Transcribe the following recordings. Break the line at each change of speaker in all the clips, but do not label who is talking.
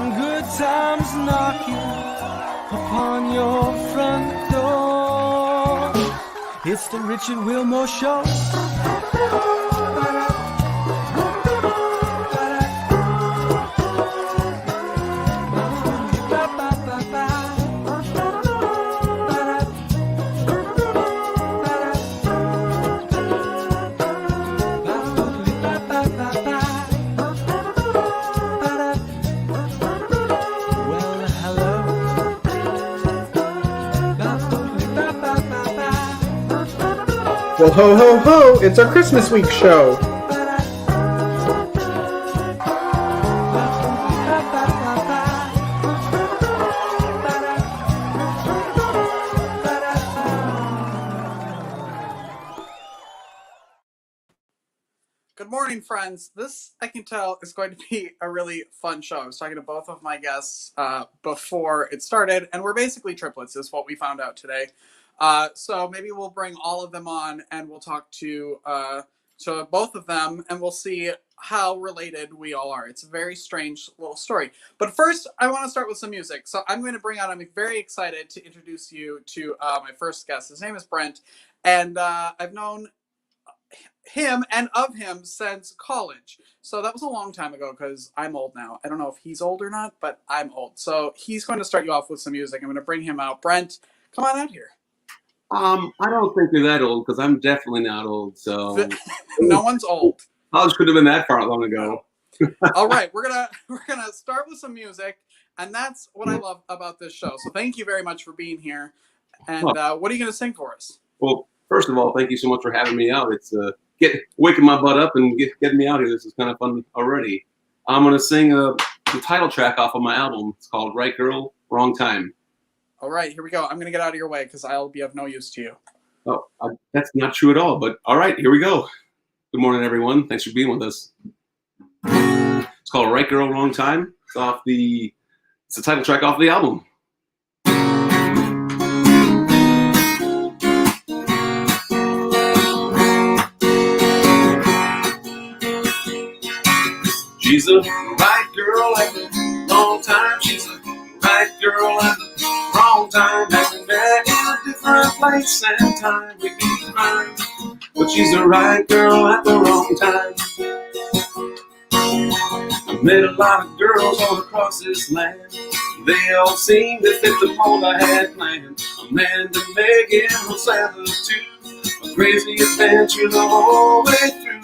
good times knocking upon your front door. It's the Richard Wilmore Show.
Well, ho, ho, ho, it's our Christmas week show.
Good morning, friends. This, I can tell, is going to be a really fun show. I was talking to both of my guests before it started, and we're basically triplets, is what we found out today. So maybe we'll bring all of them on and we'll talk to both of them and we'll see how related we all are. It's a very strange little story. But first, I want to start with some music. So I'm going to bring on, I'm very excited to introduce you to my first guest. His name is Brent, and I've known him and of him since college. So that was a long time ago because I'm old now. I don't know if he's old or not, but I'm old. So he's going to start you off with some music. I'm going to bring him out. Brent, come on out here.
I don't think you're that old because I'm definitely not old. So
no one's old.
College could have been that far long ago.
All right, we're gonna start with some music, and that's what I love about this show. So thank you very much for being here. And what are you gonna sing for us?
Well, first of all, thank you so much for having me out. It's waking my butt up and getting me out here. This is kind of fun already. I'm gonna sing the title track off of my album. It's called "Right Girl, Wrong Time."
All right, here we go. I'm going to get out of your way because I'll be of no use to you.
Oh, that's not true at all, but all right, here we go. Good morning, everyone. Thanks for being with us. It's called Right Girl, Wrong Time. It's the title track off the album. She's a right girl at the wrong time. She's a right girl at the wrong time. Having met in a different place and time. We'd be fine, but she's the right girl at the wrong time. I've met a lot of girls all across this land. They all seem to fit the mold I had planned. Amanda, Megan, Rosanna too. A crazy adventure the whole way through.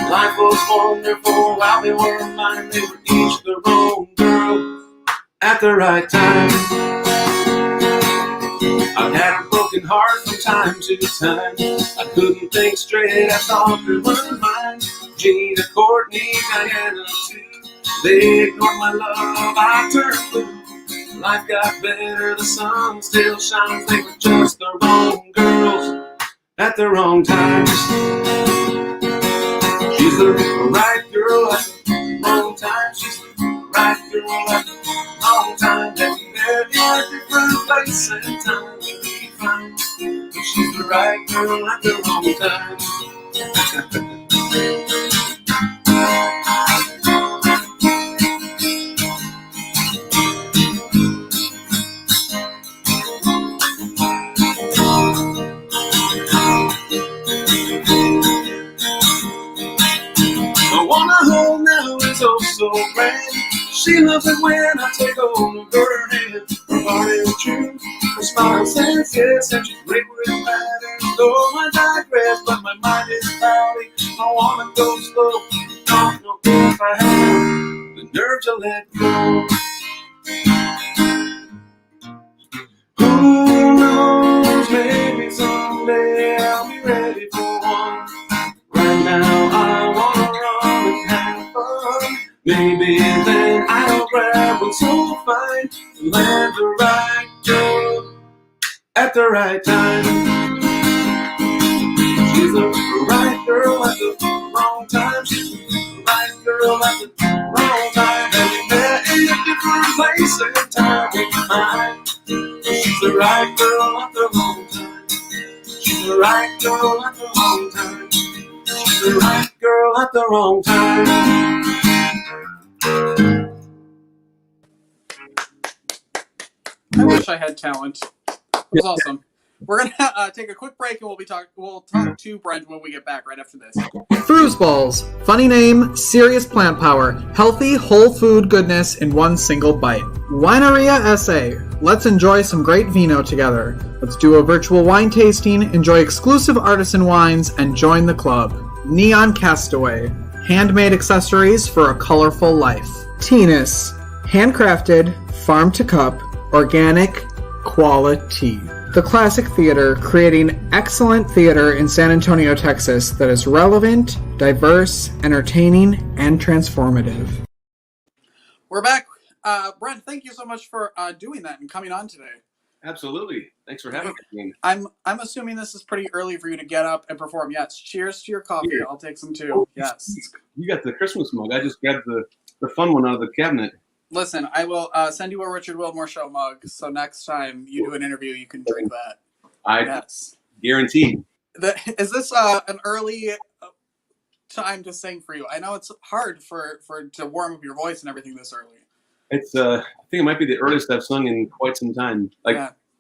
Life was wonderful while they were mine. They were each their own girl at the right time. I've had a broken heart from time to time. I couldn't think straight, I thought they were mine. Gina, Courtney, Diana too. They ignored my love, I turned blue. Life got better, the sun still shines. They were just the wrong girls at the wrong times. She's the right girl at the wrong time. She's the right girl at the wrong time. That we met in a different place and time. We'd be fine. She's the right girl at the wrong time. The one I hold now is oh so grand. She loves it when I take hold of her hand. Her heart is true, her smile says yes, and she's great with matters. Though I digress, but my mind is cloudy. I wanna go slow, don't know if I have the nerve to let go. Who knows, maybe someday I'll be ready for one. Right now I wanna run and have fun. Maybe then I'll grab one so fine and land the right girl at the right time. She's the right girl at the wrong time. She's the right girl at the wrong time. And we met in a different place and time in mind. She's the right girl at the wrong time. She's the right girl at the wrong time. She's the right girl at the wrong time.
I wish I had talent. It was awesome. We're gonna take a quick break, and we'll talk to Brent when we get back right after this.
Balls. Funny name, serious plant power. Healthy, whole food goodness in one single bite. Wineria SA. Let's enjoy some great vino together. Let's do a virtual wine tasting, enjoy exclusive artisan wines, and join the club. Neon Castaway. Handmade accessories for a colorful life. Teenus. Handcrafted, farm to cup, organic, quality. The Classic Theater, creating excellent theater in San Antonio, Texas that is relevant, diverse, entertaining, and transformative.
We're back. Brent, thank you so much for doing that and coming on today.
Absolutely. Thanks for having me.
I'm assuming this is pretty early for you to get up and perform. Yes. Cheers to your coffee. I'll take some too. Yes.
You got the Christmas mug. I just grabbed the fun one out of the cabinet.
Listen, I will send you a Richard Wilmore Show mug, so next time you do an interview, you can drink that. Yes.
Guaranteed.
Is this an early time to sing for you? I know it's hard for to warm up your voice and everything this early.
It's I think it might be the earliest I've sung in quite some time.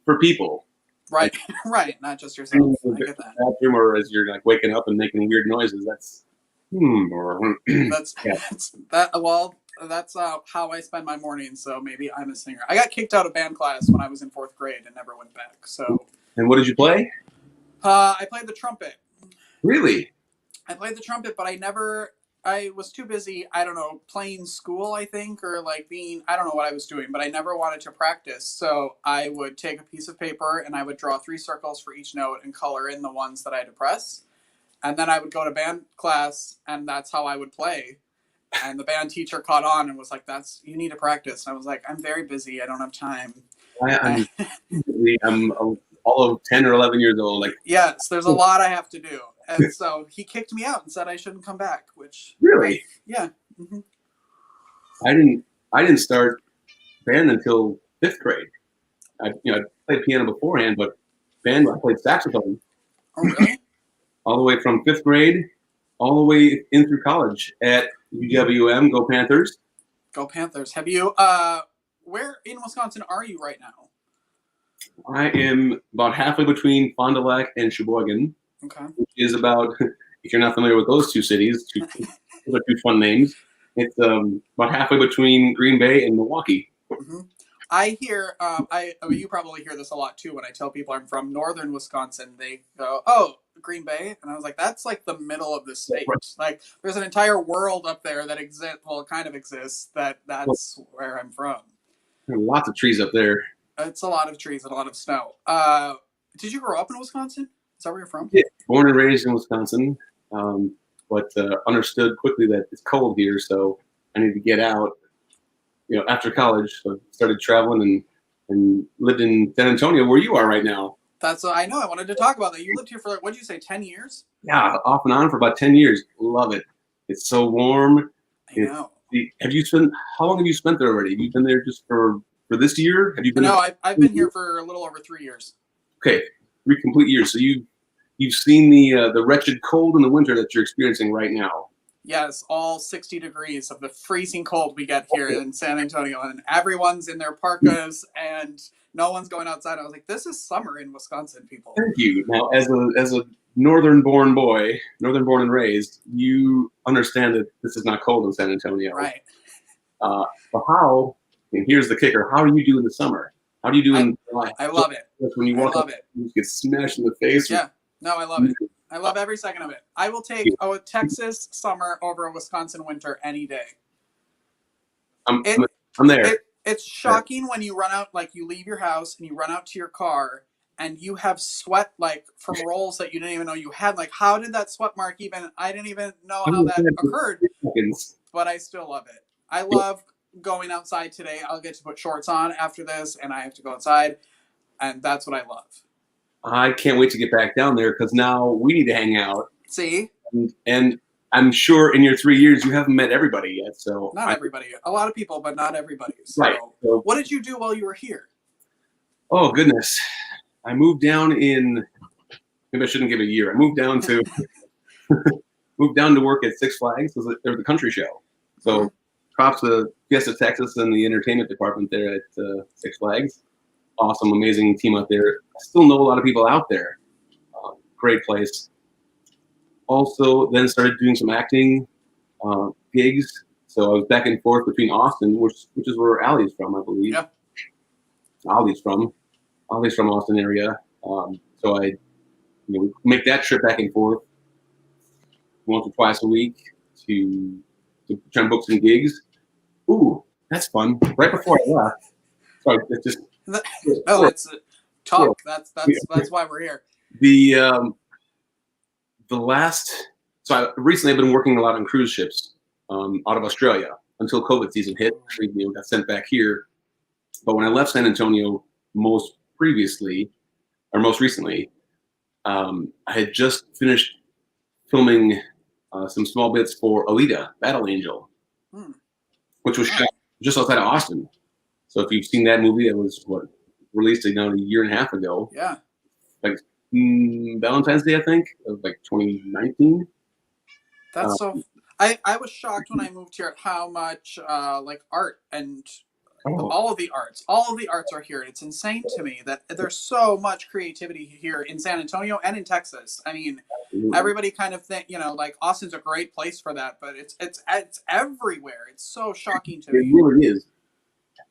For people.
Right, right, not just yourself. I get that.
Bathroom, or as you're like waking up and making weird noises. That's
That's how I spend my mornings, so maybe I'm a singer. I got kicked out of band class when I was in 4th grade and never went back. So.
And what did you play?
I played the trumpet.
Really?
I played the trumpet, but I was too busy, I don't know, playing school, I think, or I don't know what I was doing, but I never wanted to practice. So I would take a piece of paper and I would draw 3 circles for each note and color in the ones that I had to press. And then I would go to band class, and that's how I would play. And the band teacher caught on and was like, you need to practice. And I was like, I'm very busy. I don't have time.
I'm all of 10 or 11 years old.
Yes, there's a lot I have to do. And so he kicked me out and said I shouldn't come back, which.
Really?
Yeah. Mm-hmm.
I didn't start band until 5th grade. I played piano beforehand, but band, I played saxophone.
Oh, really?
All the way from 5th grade, all the way in through college at UWM. Go Panthers.
Go Panthers. Have you, where in Wisconsin are you right now?
I am about halfway between Fond du Lac and Sheboygan.
Okay.
Which is about, if you're not familiar with those 2 cities, those are 2 fun names. It's about halfway between Green Bay and Milwaukee.
Mm-hmm. I hear, you probably hear this a lot too when I tell people I'm from northern Wisconsin. They go, "Oh, Green Bay," and I was like, "That's like the middle of the state. Like, there's an entire world up there that kind of exists. That's where I'm from."
There are lots of trees up there.
It's a lot of trees and a lot of snow. Did you grow up in Wisconsin? Is that where you're from?
Yeah, born and raised in Wisconsin, but understood quickly that it's cold here, so I need to get out. After college, so started traveling and lived in San Antonio, where you are right now.
That's I know. I wanted to talk about that. You lived here for what'd you say, 10 years?
Yeah, off and on for about 10 years. Love it. It's so warm.
I know.
How long have you spent there already? Have you been there just for this year? Have you been?
No, I've been here for a little over 3 years.
Okay, 3 complete years. So you've seen the wretched cold in the winter that you're experiencing right now.
Yes, all 60 degrees of the freezing cold we get here in San Antonio, and everyone's in their parkas and no one's going outside. I was like, this is summer in Wisconsin, people.
Thank you. Now, as a northern-born boy, northern-born and raised, you understand that this is not cold in San Antonio.
Right.
But how, and here's the kicker, how do you do in the summer? How do you do in July?
I love it.
When you walk
I love it.
You get smashed in the face.
Yeah. No, I love it. I love every second of it. I will take a Texas summer over a Wisconsin winter any day.
I'm there.
It's shocking when you run out, you leave your house and you run out to your car and you have sweat from rolls that you didn't even know you had. How did that sweat mark I didn't even know how that occurred, but I still love it. I love going outside today. I'll get to put shorts on after this and I have to go outside, and that's what I love.
I can't wait to get back down there because now we need to hang out.
See?
And I'm sure in your 3 years you haven't met everybody yet. So
not everybody. A lot of people, but not everybody. So,
right. So,
what did you do while you were here?
Oh, goodness. I moved down maybe I shouldn't give a year. I moved down to work at Six Flags. There was a country show. So props to Fiesta Texas and the entertainment department there at Six Flags. awesome, amazing team out there. I still know a lot of people out there. Great place. Also, then started doing some acting gigs. So I was back and forth between Austin, which is where Allie's from, I believe.
Yeah.
Ollie's from Austin area. So I make that trip back and forth once or twice a week to try and book some gigs. Ooh, that's fun. Right before I left. Sorry, it's just
no, it's talk. That's why we're here.
The last, so I recently have been working a lot on cruise ships out of Australia until COVID season hit. Got sent back here. But when I left San Antonio most recently, I had just finished filming some small bits for Alita, Battle Angel, which was shot just outside of Austin. So if you've seen that movie, it was released a year and a half ago.
Yeah.
Like Valentine's Day, I think, of like 2019.
That's so. I was shocked when I moved here at how much like art and all of the arts are here. It's insane to me that there's so much creativity here in San Antonio and in Texas. I mean, everybody kind of think like Austin's a great place for that, but it's everywhere. It's so shocking to me.
It really is.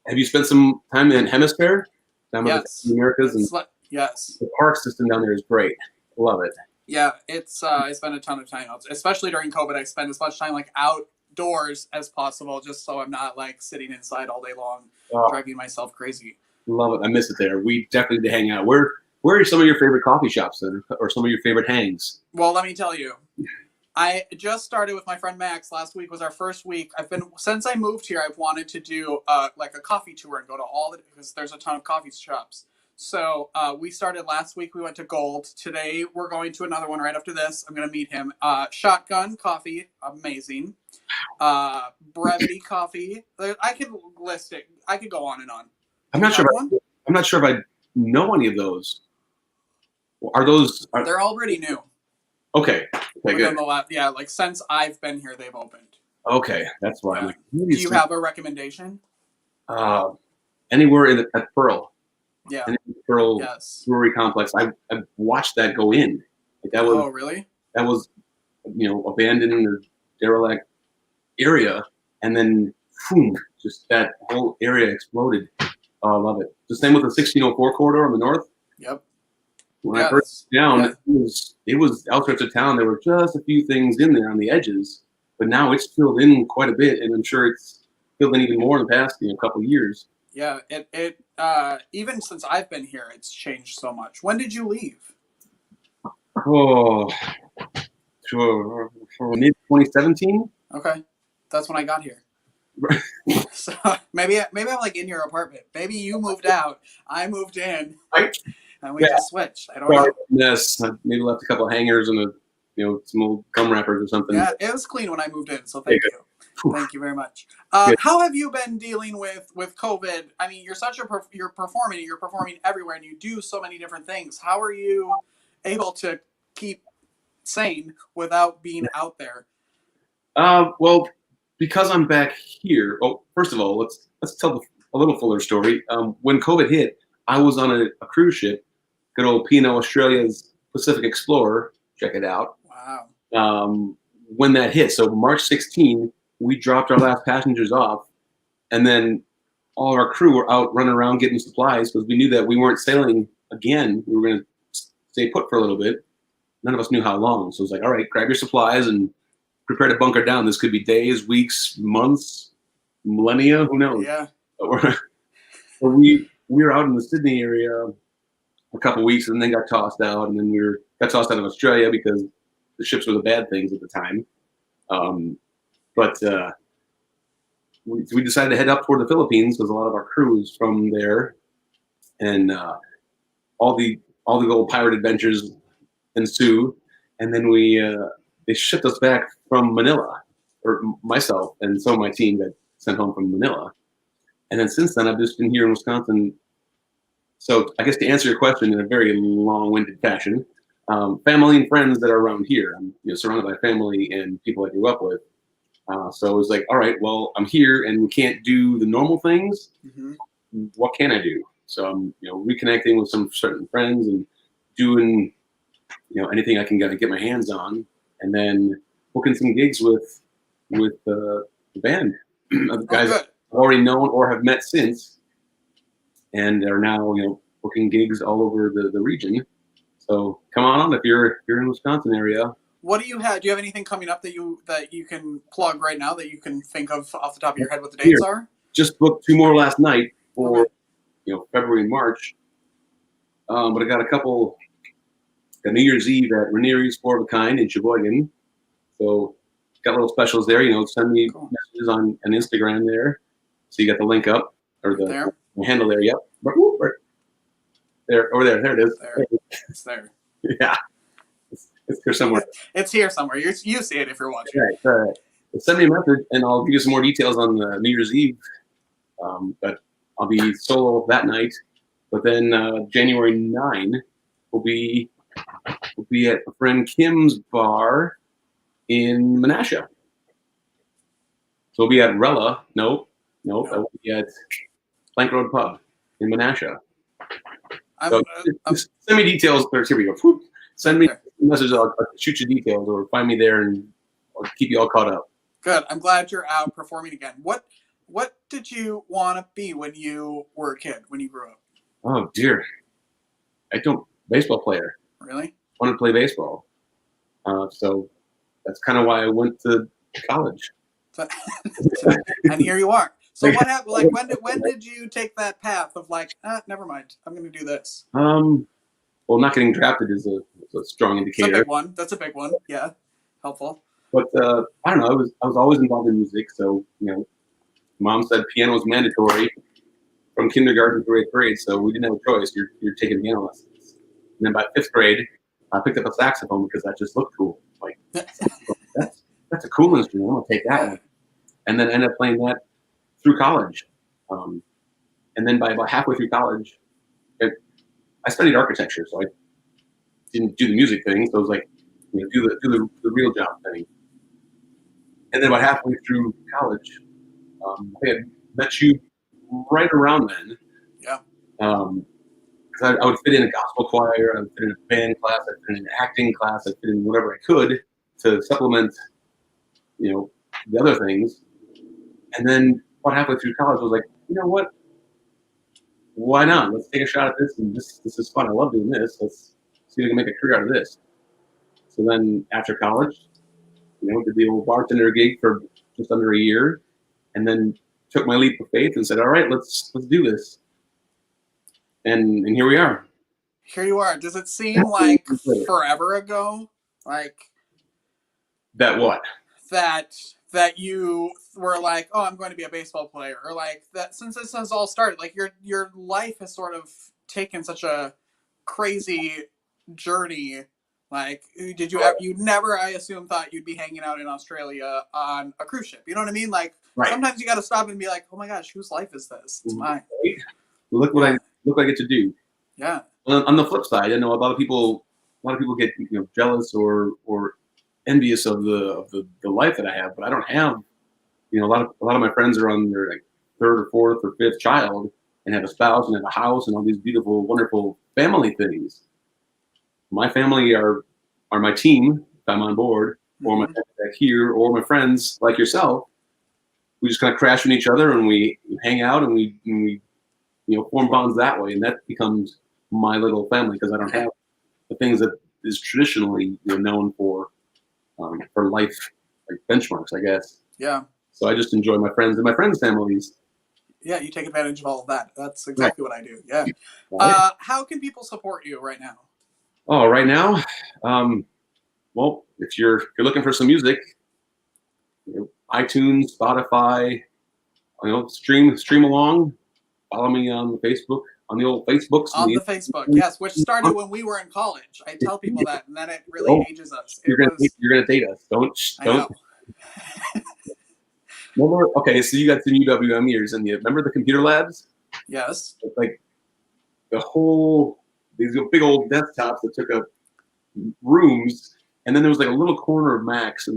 Have you spent some time in Hemisphere?
Yes.
In the Americas? And
yes.
The park system down there is great. Love it.
Yeah, it's I spend a ton of time out, especially during COVID. I spend as much time like outdoors as possible, just so I'm not like sitting inside all day long, driving myself crazy.
Love it. I miss it there. We definitely need to hang out. Where are some of your favorite coffee shops then, or some of your favorite hangs?
Well, let me tell you. I just started with my friend Max. Last week was our first week. Since I moved here, I've wanted to do like a coffee tour and go to because there's a ton of coffee shops. So we started last week. We went to Gold. Today we're going to another one right after this. I'm going to meet him. Shotgun Coffee, amazing. Brevity Coffee. I could list it. I could go on and on.
I'm not sure if I know any of those. Are those?
They're already new.
Okay. Good.
Like since I've been here, they've opened.
Okay, that's why.
Yeah. Do you have a recommendation?
Anywhere at Pearl.
Yeah.
Pearl
yes.
Brewery Complex. I've watched that go in. Like that was.
Oh, really?
That was, abandoned or derelict area, and then boom, just that whole area exploded. Oh, I love it. The same with the 1604 corridor on the north.
Yep.
When I first down, it was outskirts of town. There were just a few things in there on the edges, but now it's filled in quite a bit, and I'm sure it's filled in even more in the past couple of years.
Yeah, it even since I've been here, it's changed so much. When did you leave?
Oh, for mid 2017.
Okay, that's when I got here. So maybe I'm like in your apartment. Maybe you moved out, I moved in, and we just switched. I don't know.
Yes, I maybe left a couple of hangers and some old gum wrappers or something.
Yeah, it was clean when I moved in, so thank you. Thank you very much. How have you been dealing with COVID? I mean, you're performing everywhere, and you do so many different things. How are you able to keep sane without being out there?
Well, because I'm back here. Oh, first of all, let's tell a little fuller story. When COVID hit, I was on a cruise ship, good old P&O Australia's Pacific Explorer. Check it out.
Wow.
When that hit, so March 16, we dropped our last passengers off, and then all of our crew were out running around getting supplies because we knew that we weren't sailing again. We were going to stay put for a little bit. None of us knew how long. So it was like, all right, grab your supplies and prepare to bunker down. This could be days, weeks, months, millennia. Who knows?
Yeah.
But we were out in the Sydney area a couple of weeks, and then got tossed out, and then got tossed out of Australia because the ships were the bad things at the time. But we decided to head up toward the Philippines because a lot of our crew is from there, and all the old pirate adventures ensue. And then they shipped us back from Manila, or myself and some of my team got sent home from Manila. And then since then, I've just been here in Wisconsin. So I guess to answer your question in a very long-winded fashion, family and friends that are around here. I'm surrounded by family and people I grew up with. So it was like, all right, well, I'm here and we can't do the normal things.
Mm-hmm.
What can I do? So I'm, reconnecting with some certain friends and doing, anything I can get my hands on, and then booking some gigs with the band of guys
good.
I've already known or have met since, and are now booking gigs all over the region. So come on if you're in the Wisconsin area.
What do you have? Do you have anything coming up that you can plug right now that you can think of off the top of your head what the dates are?
Just booked 2 more last night for February and March. But I got a couple. Got New Year's Eve at Ranieri's Four of a Kind in Sheboygan. So got little specials there. Send me messages on Instagram there. So you got the link up or the handle there. Yep. Right there, over there. There it is.
There. It's there.
Yeah. It's here somewhere.
It's here somewhere. You see it if you're watching.
Right. Send me a message, and I'll give you some more details on the New Year's Eve. But I'll be solo that night. But then January 9 we'll be at a friend Kim's bar in Menasha. So we'll be at Rella. Nope. That will be at Plank Road Pub in Menasha. So send me details. Here we go. Send me a message. I'll shoot you details, or find me there, and I'll keep you all caught up.
Good. I'm glad you're out performing again. What did you want to be when you were a kid, when you grew up?
Oh dear, baseball player.
Really?
Wanted to play baseball. So that's kind of why I went to college.
And here you are. So what happened? Like when did you take that path of like, never mind, I'm going to do this?
Well, not getting drafted is a strong indicator.
It's a big one. That's a big one. Yeah, helpful.
But I don't know. I was always involved in music. So Mom said piano was mandatory from kindergarten through 8th grade. So we didn't have a choice. You're taking piano lessons. And then by 5th grade, I picked up a saxophone because that just looked cool. Like that's a cool instrument. I'm gonna take that one. And then ended up playing that through college. And then by about halfway through college, I studied architecture, so I didn't do the music thing. So it was like, do the real job thing. And then about halfway through college, I had met you right around then.
Yeah.
Because I would fit in a gospel choir, I would fit in a band class, I'd fit in an acting class, I'd fit in whatever I could to supplement, the other things. And then about halfway through college, I was like, you know what? Why not? Let's take a shot at this, and this is fun. I love doing this. Let's see if we can make a career out of this. So then after college, did the old bartender gig for just under a year, and then took my leap of faith and said, all right, let's do this. And here we are.
Here you are. Does it seem like forever ago? Like
that what?
That you were like, oh, I'm going to be a baseball player, or like that since this has all started, like your life has sort of taken such a crazy journey. Like, did you never, I assume, thought you'd be hanging out in Australia on a cruise ship? You know what I mean? Like, Sometimes you got to stop and be like, oh my gosh, whose life is this? It's mine.
Look what I get to do.
Yeah.
On the flip side, I know a lot of people get jealous or envious of the life that I have, but I don't have. A lot of my friends are on their like 3rd or 4th or 5th child and have a spouse and have a house and all these beautiful, wonderful family things. My family are my team if I'm on board, or my back here, or my friends like yourself. We just kind of crash with each other and we hang out and we form bonds that way, and that becomes my little family because I don't have the things that is traditionally known for life, like benchmarks, I guess.
Yeah.
So I just enjoy my friends and my friends' families.
Yeah, you take advantage of all of that. That's exactly what I do. Yeah.
Right.
How can people support you right now?
Oh, right now, well, if you're looking for some music, iTunes, Spotify, stream along. Follow me on Facebook, on the old Facebooks.
On the Facebook, yes, which started when we were in college. I tell people that, and then it really ages us.
You're gonna date us. Don't. Remember, okay, so you got some UWM years, and you remember the computer labs?
Yes.
Like these big old desktops that took up rooms, and then there was like a little corner of Macs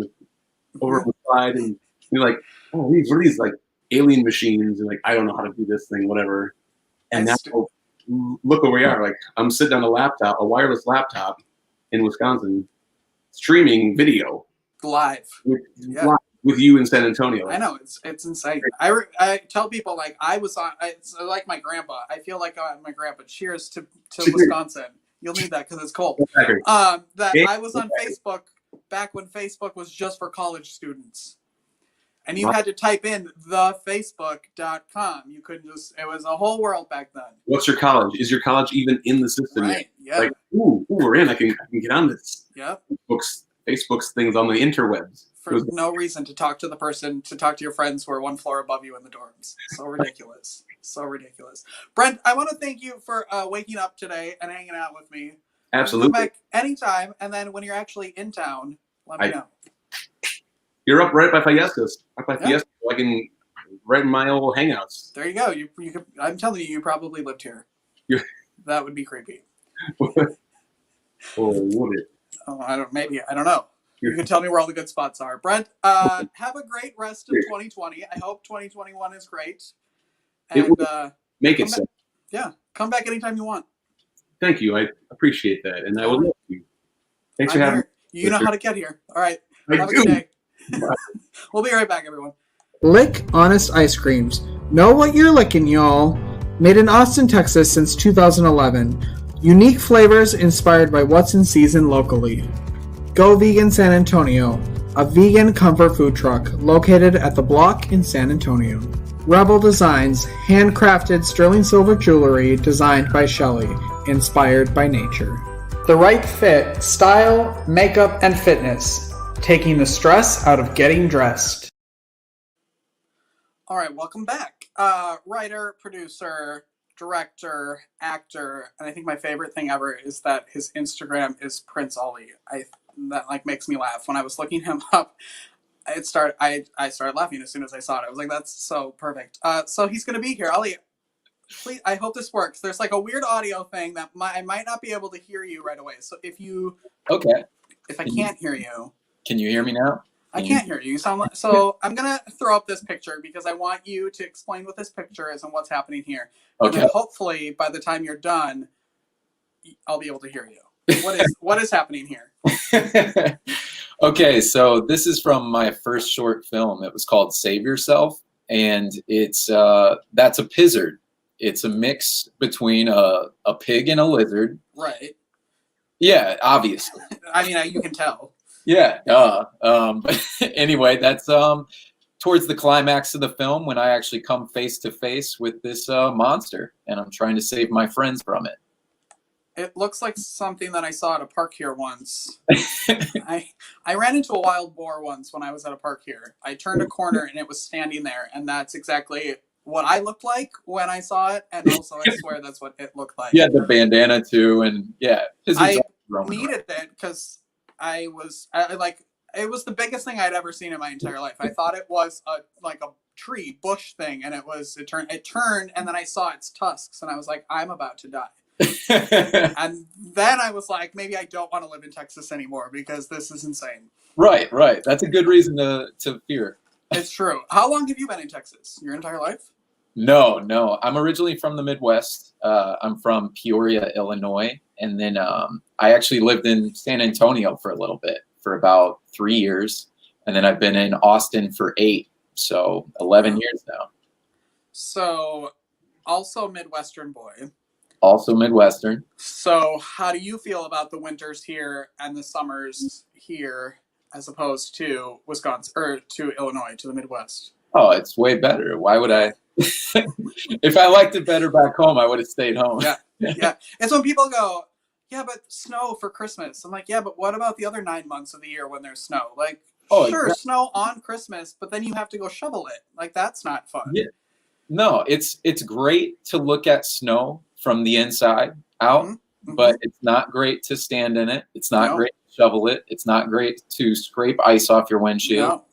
over on the side, and you're like, oh, what are these like alien machines? And like, I don't know how to do this thing, whatever. And now look where we are. Like, I'm sitting on a wireless laptop in Wisconsin, streaming video
Live.
with,
Yeah.
live with you in San Antonio.
I know, it's insane. I tell people, like, it's like my grandpa. I feel like my grandpa. Cheers to Wisconsin. You'll need that because it's cold.
Exactly.
That I was on Facebook back when Facebook was just for college students. And you had to type in thefacebook.com. You couldn't just, it was a whole world back then.
What's your college? Is your college even in the system
Right,
yet?
yeah.
Like, ooh, we're in. I can get on this.
Yeah.
Facebook's things on the interwebs.
For no reason to talk to your friends who are one floor above you in the dorms. So ridiculous. So ridiculous. Brent, I want to thank you for waking up today and hanging out with me.
Absolutely.
Come back anytime, and then when you're actually in town, let me know.
You're up right by Fiestas. Right by Fiestas. I can right in my old hangouts.
There you go. You could, I'm telling you, you probably lived here. That would be creepy.
Oh, would it?
Oh, I don't know. You can tell me where all the good spots are. Brent, have a great rest of 2020. I hope 2021 is great. And
make it so.
Yeah, come back anytime you want.
Thank you. I appreciate that, and I will love you. Thanks for having me.
You know how to get here. All right. Have a good day. We'll be right back, everyone.
Lick Honest Ice Creams. Know what you're licking, y'all. Made in Austin, Texas since 2011. Unique flavors inspired by what's in season locally. Go Vegan San Antonio, a vegan comfort food truck located at the Block in San Antonio. Rebel Designs, handcrafted sterling silver jewelry designed by Shelley, inspired by nature. The right fit, style, makeup, and fitness. Taking the stress out of getting dressed.
All right, welcome back. Writer, producer, director, actor, and I think my favorite thing ever is that his Instagram is Prince Ollie. That like makes me laugh. When I was looking him up, I started laughing as soon as I saw it. I was like, that's so perfect. So he's gonna be here. Ollie, please, I hope this works. There's like a weird audio thing that I might not be able to hear you right away. So if I can't hear you.
Can you hear me now?
I can't hear you. You sound like, so I'm going to throw up this picture because I want you to explain what this picture is and what's happening here.
Okay.
And then hopefully by the time you're done, I'll be able to hear you. What is happening here?
Okay, so this is from my first short film. It was called Save Yourself, and it's that's a pizzard. It's a mix between a pig and a lizard.
Right.
Yeah, obviously.
I mean, you can tell.
Yeah. But anyway, that's towards the climax of the film when I actually come face to face with this monster, and I'm trying to save my friends from it.
It looks like something that I saw at a park here once. I ran into a wild boar once when I was at a park here. I turned a corner and it was standing there, and that's exactly what I looked like when I saw it, and also I swear that's what it looked like.
Yeah, the bandana too, and yeah.
I needed it because it was the biggest thing I'd ever seen in my entire life. I thought it was a tree bush thing, and it turned, and then I saw its tusks, and I was like, I'm about to die. And then I was like, maybe I don't want to live in Texas anymore because this is insane.
Right. That's a good reason to fear.
It's true. How long have you been in Texas? Your entire life?
No. I'm originally from the Midwest. I'm from Peoria, Illinois. And then I actually lived in San Antonio for a little bit, for about 3 years. And then I've been in Austin for 8. So 11 years now. So
also Midwestern boy.
Also Midwestern.
So how do you feel about the winters here and the summers here as opposed to Wisconsin or to Illinois, to the Midwest?
Oh, it's way better. Why would I? If I liked it better back home, I would have stayed home.
Yeah. It's when people go, yeah, but snow for Christmas. I'm like, yeah, but what about the other 9 months of the year when there's snow? Like, sure, exactly. Snow on Christmas, but then you have to go shovel it. Like, that's not fun.
Yeah. No, it's great to look at snow from the inside out, but it's not great to stand in it. It's not great to shovel it. It's not great to scrape ice off your windshield. No.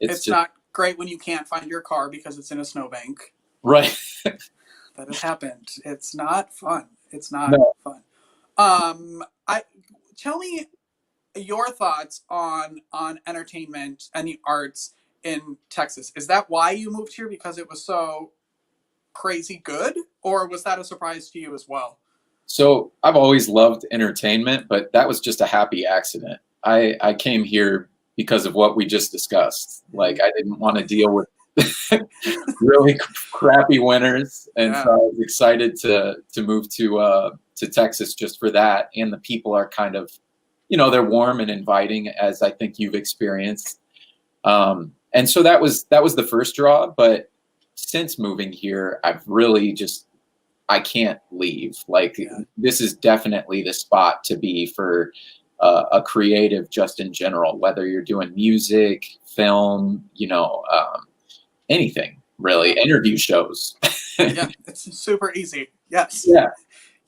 It's not great when you can't find your car because it's in a snowbank.
Right.
That has happened. It's not fun. It's not fun. Tell me your thoughts on entertainment and the arts in Texas. Is that why you moved here? Because it was so crazy good? Or was that a surprise to you as well?
So I've always loved entertainment, but that was just a happy accident. I came here because of what we just discussed. Like, I didn't want to deal with really crappy winters, and so I was excited to move to Texas just for that. And the people are kind of, they're warm and inviting, as I think you've experienced. And so that was the first draw. But since moving here, I've really I can't leave. Like, this is definitely the spot to be for a creative, just in general, whether you're doing music, film, anything really, interview shows.
Yeah, it's super easy. Yes.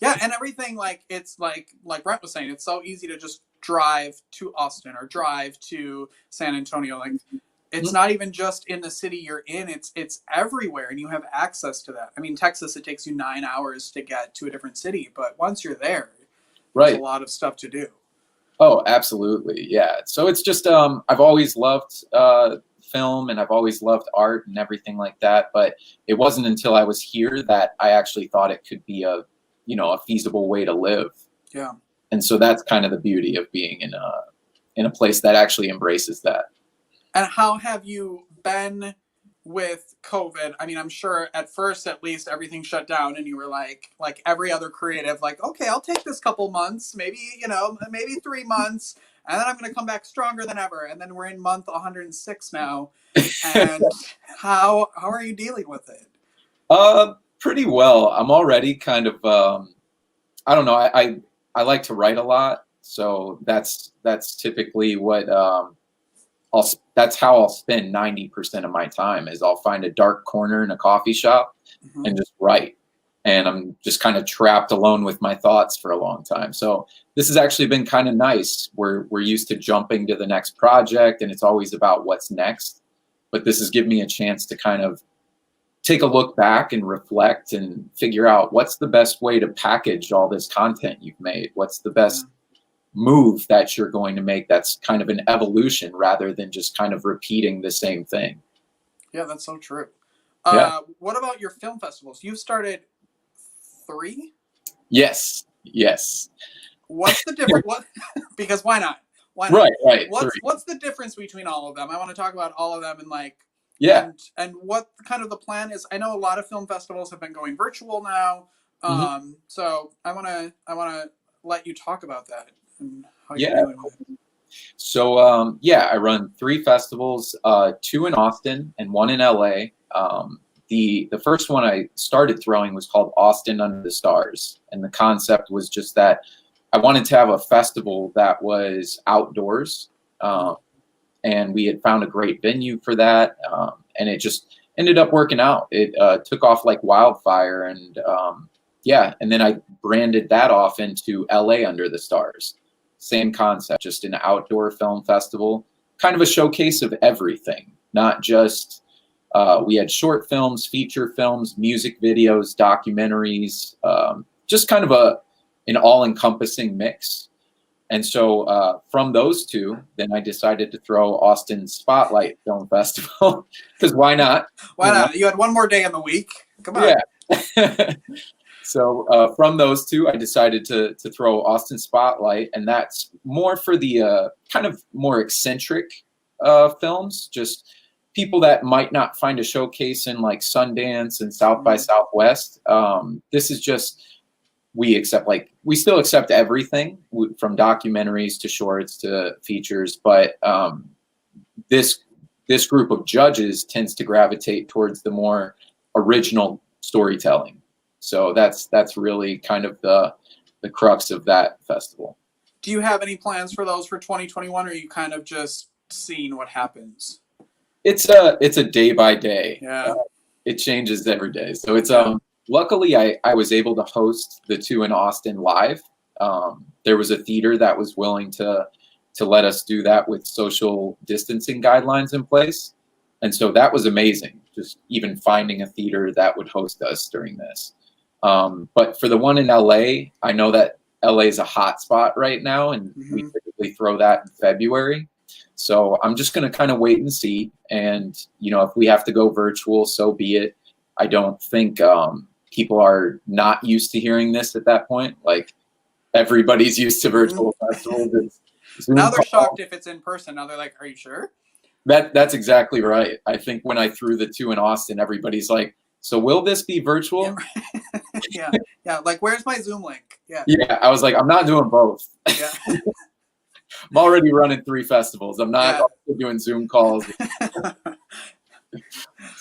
Yeah, and everything, like, it's like Brent was saying, it's so easy to just drive to Austin or drive to San Antonio. Like, it's not even just in the city you're in, it's everywhere, and you have access to that. I mean, Texas, it takes you 9 hours to get to a different city, but once you're there, there's a lot of stuff to do.
Oh, absolutely. Yeah. So it's just, I've always loved film, and I've always loved art and everything like that. But it wasn't until I was here that I actually thought it could be a feasible way to live.
Yeah.
And so that's kind of the beauty of being in a place that actually embraces that.
And how have you been with COVID? I mean, I'm sure at first, at least, everything shut down, and you were like every other creative, like, okay, I'll take this couple months, maybe 3 months, and then I'm going to come back stronger than ever. And then we're in month 106 now. And how are you dealing with it?
Pretty well. I'm already kind of, I don't know. I like to write a lot, so that's typically what that's how I'll spend 90% of my time. Is I'll find a dark corner in a coffee shop and just write. And I'm just kind of trapped alone with my thoughts for a long time. So this has actually been kind of nice. We're used to jumping to the next project, and it's always about what's next. But this has given me a chance to kind of take a look back and reflect and figure out what's the best way to package all this content you've made. What's the best move that you're going to make that's kind of an evolution rather than just kind of repeating the same thing.
Yeah, that's so true. What about your film festivals? You've started 3?
Yes.
What's the difference? Because why not?
Right.
What's the difference between all of them? I want to talk about all of them and and what kind of the plan is. I know a lot of film festivals have been going virtual now. So I want to let you talk about that and how you're doing with it.
So I run 3 festivals, 2 in Austin and 1 in LA. The first one I started throwing was called Austin Under the Stars, and the concept was just that I wanted to have a festival that was outdoors, and we had found a great venue for that, and it just ended up working out. It took off like wildfire, and and then I branded that off into LA Under the Stars. Same concept, just an outdoor film festival, kind of a showcase of everything, not just we had short films, feature films, music videos, documentaries, just kind of an all-encompassing mix. And so from those 2, then I decided to throw Austin Spotlight Film Festival, because why not?
Why not? You had one more day in the week. Come on.
Yeah. So from those 2, I decided to throw Austin Spotlight, and that's more for the kind of more eccentric films, just people that might not find a showcase in like Sundance and South by Southwest. This is just, we still accept everything from documentaries to shorts to features, but this group of judges tends to gravitate towards the more original storytelling. So that's really kind of the crux of that festival.
Do you have any plans for those for 2021, or are you kind of just seeing what happens?
It's a day by day.
Yeah.
It changes every day. So it's luckily I was able to host the 2 in Austin live. There was a theater that was willing to let us do that with social distancing guidelines in place. And so that was amazing, just even finding a theater that would host us during this. But for the one in LA, I know that LA is a hot spot right now, and we typically throw that in February. So I'm just going to kind of wait and see. And, if we have to go virtual, so be it. I don't think people are not used to hearing this at that point. Like everybody's used to virtual festivals. It's Zoom
Now they're
call.
shocked if it's in person. Now they're like, "Are you sure?"
That's exactly right. I think when I threw the two in Austin, everybody's like, "So will this be virtual?"
Yeah, yeah. Like, where's my Zoom link? Yeah,
Yeah, I was like, I'm not doing both.
yeah.
I'm already running 3 festivals. I'm not also doing Zoom calls.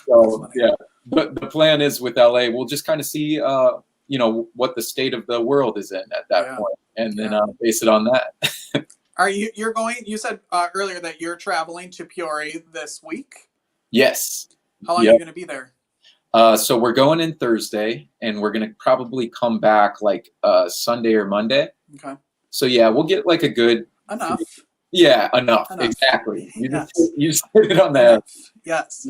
So yeah, but the plan is with LA, we'll just kind of see, what the state of the world is in at that point, and then base it on that.
Are you're going? You said earlier that you're traveling to Peoria this week.
Yes.
How long are you going to be there?
So we're going in Thursday, and we're going to probably come back like Sunday or Monday.
Okay.
So yeah, we'll get like a good
enough.
Yeah, enough. Exactly. You just hit it on the head.
Yes.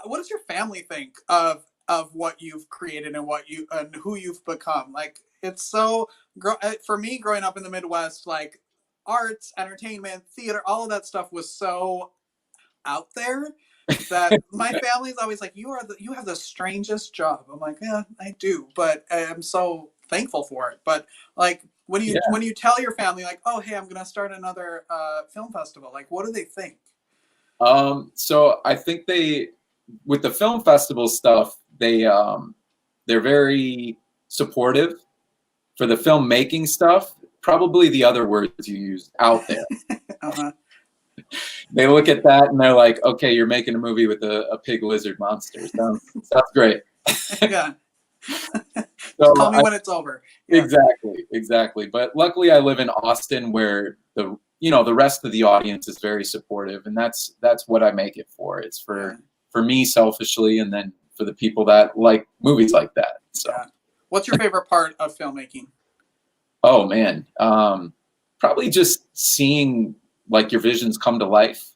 What does your family think of what you've created and and who you've become? Like, it's so for me growing up in the Midwest, like arts, entertainment, theater, all of that stuff was so out there that my family's always like, you have the strangest job. I'm like, yeah, I do, but I'm so thankful for it. But like, when you tell your family like, oh, hey, I'm gonna start another film festival, like, what do they think?
So I think with the film festival stuff, they're very supportive. For the filmmaking stuff, probably the other words you used, out there. They look at that and they're like, okay, you're making a movie with a pig lizard monster. Sounds great.
Yeah.
So
tell me when it's over.
Yeah. Exactly. But luckily I live in Austin where the rest of the audience is very supportive, and that's what I make it for. It's for me selfishly, and then for the people that like movies like that. So
what's your favorite part of filmmaking?
Oh man. Probably just seeing like your visions come to life.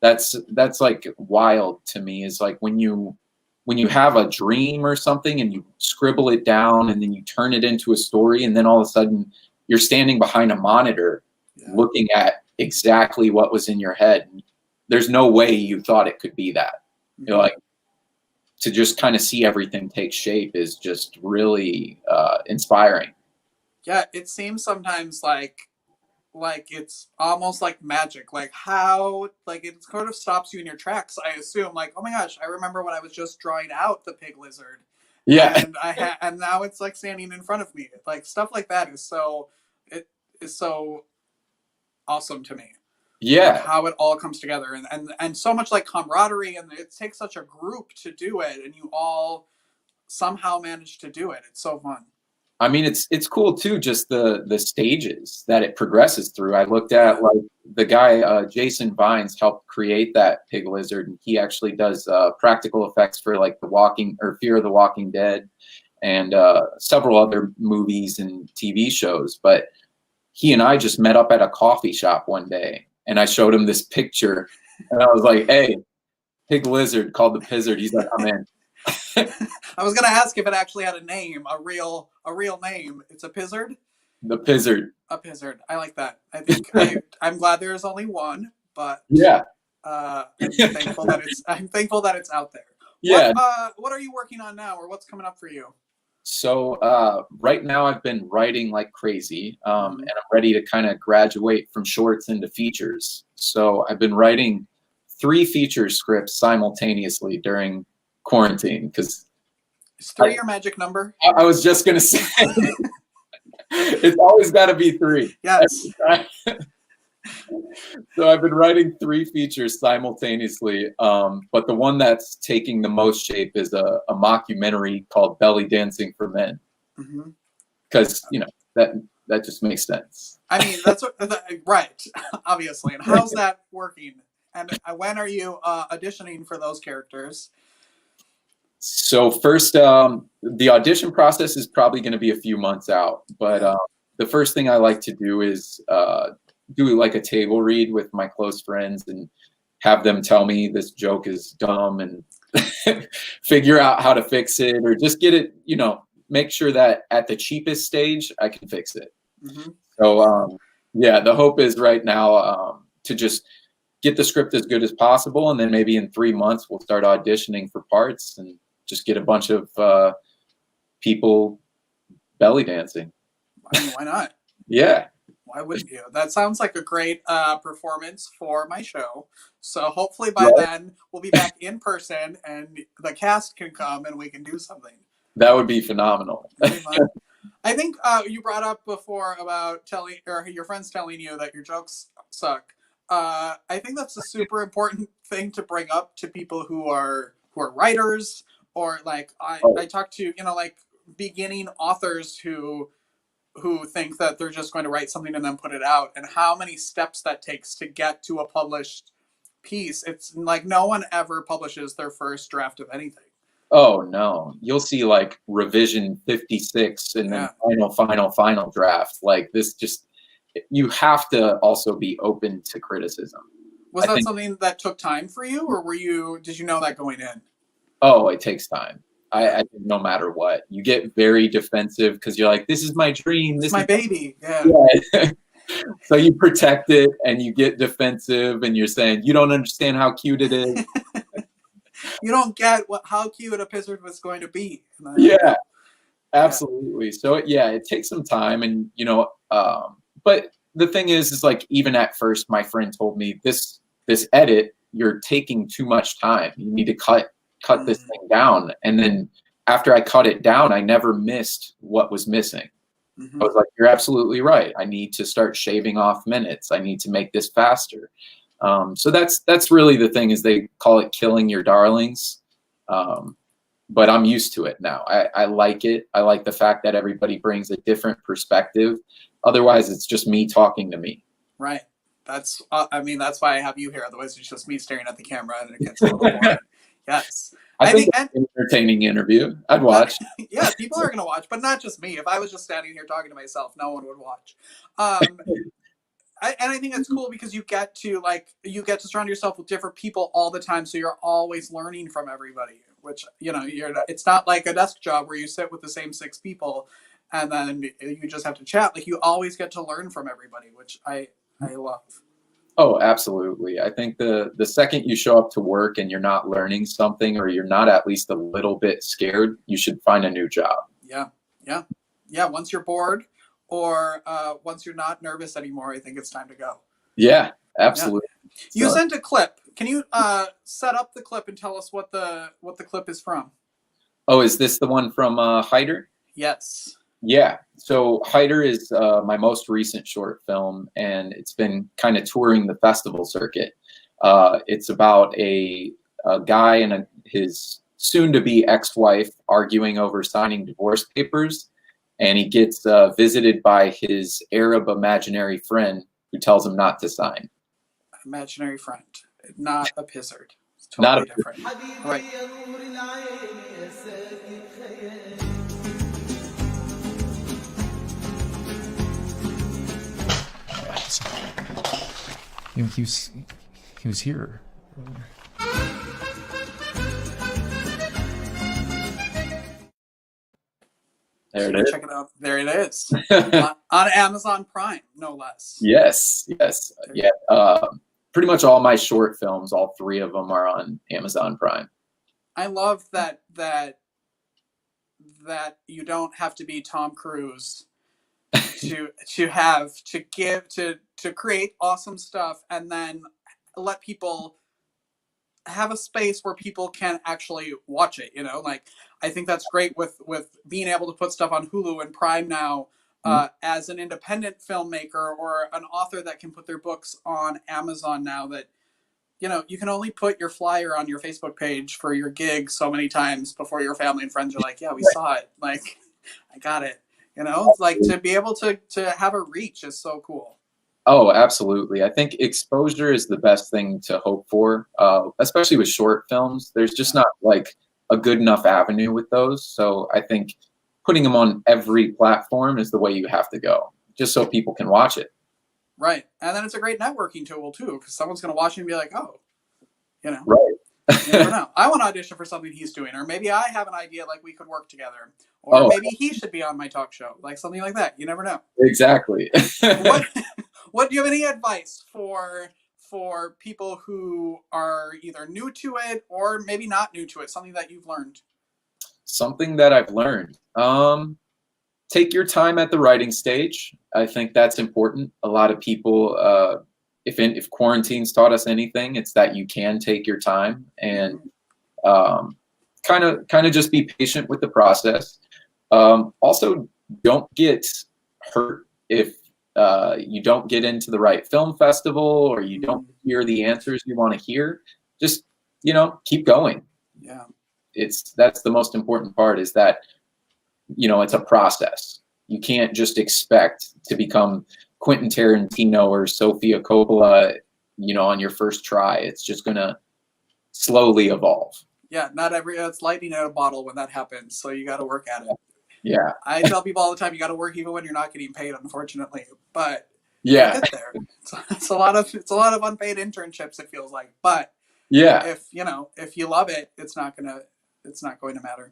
That's like wild to me, is like when you have a dream or something and you scribble it down and then you turn it into a story, and then all of a sudden you're standing behind a monitor looking at exactly what was in your head. There's no way you thought it could be that. You're like, to just kind of see everything take shape is just really inspiring. Yeah,
it seems sometimes like it's almost like magic, like how, like, it sort of stops you in your tracks. I assume, like, oh my gosh, I remember when I was just drawing out the pig lizard.
Yeah.
And and now it's like standing in front of me. Like, stuff like that is so awesome to me.
Yeah.
Like how it all comes together, and so much like camaraderie, and it takes such a group to do it, and you all somehow manage to do it. It's so fun.
I mean, it's cool too, just the stages that it progresses through. I looked at like the guy, Jason Vines, helped create that pig lizard, and he actually does practical effects for like Fear of the Walking Dead and several other movies and TV shows. But he and I just met up at a coffee shop one day, and I showed him this picture, and I was like, hey, pig lizard called the Pizzard. He's like, I'm in.
I was gonna ask if it actually had a name, a real name. It's a Pizzard?
The Pizzard.
A Pizzard. I like that. I think I'm glad there's only one, but I'm thankful that it's out there.
Yeah.
What are you working on now, or what's coming up for you?
So right now I've been writing like crazy, and I'm ready to kind of graduate from shorts into features. So I've been writing 3 feature scripts simultaneously during quarantine, because
is 3 your magic number?
I was just gonna say it's always got to be 3.
Yes.
So I've been writing 3 features simultaneously, but the one that's taking the most shape is a mockumentary called Belly Dancing for Men, because that just makes sense.
I mean, that's right, obviously. And how's that working? And when are you auditioning for those characters?
So first, the audition process is probably going to be a few months out, but the first thing I like to do is do like a table read with my close friends and have them tell me this joke is dumb and figure out how to fix it, or just get it, make sure that at the cheapest stage I can fix it. So the hope is right now to just get the script as good as possible, and then maybe in 3 months we'll start auditioning for parts and just get a bunch of people belly dancing.
I mean, why not?
Yeah.
Why wouldn't you? That sounds like a great performance for my show. So hopefully by then we'll be back in person and the cast can come and we can do something.
That would be phenomenal.
I think you brought up before about telling, or your friends telling you that your jokes suck. I think that's a super important thing to bring up to people who are writers, or like I talk to, like beginning authors who think that they're just going to write something and then put it out, and how many steps that takes to get to a published piece. It's like no one ever publishes their first draft of anything.
Oh no, you'll see like revision 56 and then final draft. Like this, just, you have to also be open to criticism.
Was that something that took time for you, or did you know that going in?
Oh, it takes time. I no matter what, you get very defensive because you're like, this is my dream. This is
my baby. Yeah.
So you protect it and you get defensive and you're saying, you don't understand how cute it is.
You don't get how cute a Pizzard was going to be.
Yeah, absolutely. So it takes some time, and but the thing is like, even at first, my friend told me this edit, you're taking too much time. You need to cut this thing down. And then after I cut it down, I never missed what was missing. I was like, you're absolutely right. I need to start shaving off minutes. I need to make this faster. So that's really the thing, is they call it killing your darlings. But I'm used to it now. I like it. I like the fact that everybody brings a different perspective. Otherwise, it's just me talking to me.
Right. That's why I have you here. Otherwise, it's just me staring at the camera and it gets a little boring. Yes.
I think it's an entertaining interview. I'd watch.
Yeah, people are going to watch, but not just me. If I was just standing here talking to myself, no one would watch. And I think it's cool because you get to surround yourself with different people all the time, so you're always learning from everybody. Which it's not like a desk job where you sit with the same 6 people and then you just have to chat. Like, you always get to learn from everybody, which I love.
Oh, absolutely. I think the second you show up to work and you're not learning something, or you're not at least a little bit scared, you should find a new job.
Yeah. Once you're bored, or once you're not nervous anymore, I think it's time to go.
Yeah, absolutely.
Yeah. You sent a clip. Can you set up the clip and tell us what the clip is from?
Oh, is this the one from Hyder?
Yes.
Yeah. So Hyder is my most recent short film, and it's been kind of touring the festival circuit. It's about a guy and his soon-to-be ex-wife arguing over signing divorce papers, and he gets visited by his Arab imaginary friend who tells him not to sign.
Imaginary friend, not a Pizzard. It's totally different. Right.
He was here.
There it is.
Check it out. There it is. On Amazon Prime, no less.
Yes. Yeah. Pretty much all my short films, all 3 of them, are on Amazon Prime.
I love that you don't have to be Tom Cruise to create awesome stuff, and then let people have a space where people can actually watch it. Like, I think that's great with being able to put stuff on Hulu and Prime now. As an independent filmmaker or an author that can put their books on Amazon now, that you can only put your flyer on your Facebook page for your gig so many times before your family and friends are like, yeah, we saw it, like, I got it. Like, to be able to have a reach is so cool.
Oh, absolutely. I think exposure is the best thing to hope for, especially with short films. There's just not like a good enough avenue with those. So I think putting them on every platform is the way you have to go, just so people can watch it.
Right. And then it's a great networking tool too, because someone's going to watch it and be like, oh,
Right.
You never know. I want to audition for something he's doing, or maybe I have an idea, like we could work together, or maybe he should be on my talk show, like something like that. You never know.
Exactly.
What do you have any advice for people who are either new to it or maybe not new to it, something that you've learned?
Something that I've learned. Take your time at the writing stage. I think that's important. A lot of people, if quarantine's taught us anything, it's that you can take your time and kind of just be patient with the process. Also, don't get hurt if you don't get into the right film festival or you don't hear the answers you want to hear. Just, keep going.
Yeah.
That's the most important part, is that, it's a process. You can't just expect to become Quentin Tarantino or Sofia Coppola, on your first try. It's just going to slowly evolve.
Yeah, it's lightning in a bottle when that happens, so you got to work at it.
Yeah.
I tell people all the time, you got to work even when you're not getting paid, unfortunately. But
yeah,
you get there. It's a lot of unpaid internships, it feels like. But
yeah,
if you love it, it's not going to matter.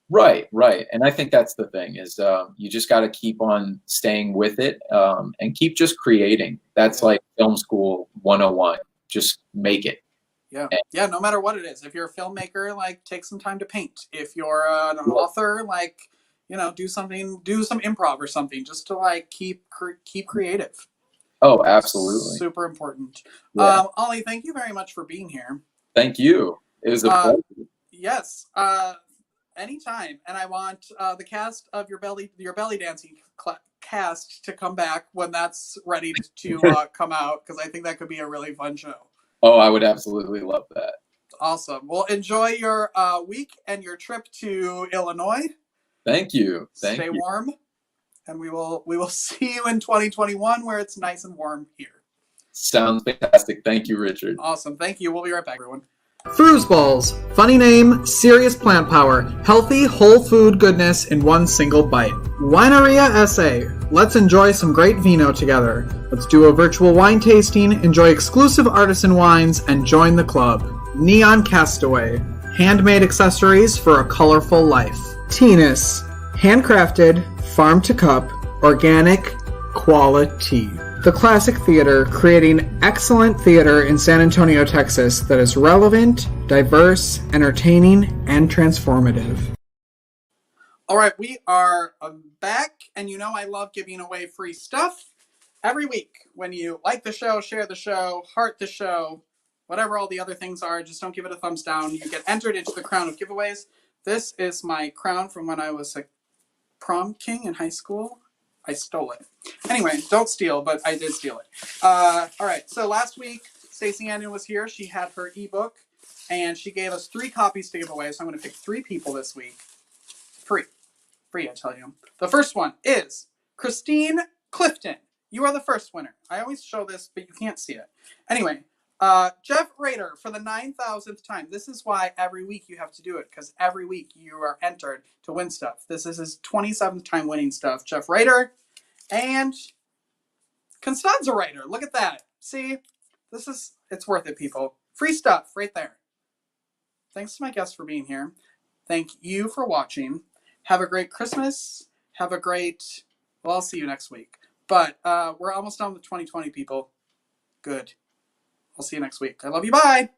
Right. And I think that's the thing, is you just got to keep on staying with it and keep just creating. That's like film school 101. Just make it.
Yeah, no matter what it is. If you're a filmmaker, take some time to paint. If you're an author, do some improv or something, just to keep creative.
Oh, absolutely.
Super important.
Yeah.
Ollie, thank you very much for being here.
Thank you. It was a pleasure.
Yes. Anytime. And I want the cast of your belly dancing cast to come back when that's ready to come out, because I think that could be a really fun show.
Oh, I would absolutely love that.
Awesome. Well, enjoy your week and your trip to Illinois.
Thank you.
Stay warm, and we will see you in 2021 where it's nice and warm here.
Sounds fantastic. Thank you, Richard.
Awesome. Thank you. We'll be right back, everyone.
Foosballs. Funny name, serious plant power, healthy whole food goodness in one single bite. Wineria SA. Let's enjoy some great vino together. Let's do a virtual wine tasting, enjoy exclusive artisan wines, and join the club. Neon Castaway. Handmade accessories for a colorful life. Teenus. Handcrafted, farm to cup, organic, quality. The Classic Theater, creating excellent theater in San Antonio, Texas that is relevant, diverse, entertaining, and transformative.
All right, we are back, and I love giving away free stuff every week. When you like the show, share the show, heart the show, whatever all the other things are, just don't give it a thumbs down. You get entered into the crown of giveaways. This is my crown from when I was a prom king in high school. I stole it. Anyway, don't steal, but I did steal it. All right, so last week, Stacey Andon was here. She had her ebook, and she gave us 3 copies to give away, so I'm going to pick 3 people this week. Free, I tell you. The first one is Christine Clifton. You are the first winner. I always show this, but you can't see it. Anyway, Jeff Rader for the 9,000th time. This is why every week you have to do it, because every week you are entered to win stuff. This is his 27th time winning stuff. Jeff Rader and Constanza Rader. Look at that. See, it's worth it, people. Free stuff right there. Thanks to my guests for being here. Thank you for watching. Have a great Christmas. I'll see you next week. But we're almost done with 2020, people. Good. I'll see you next week. I love you. Bye.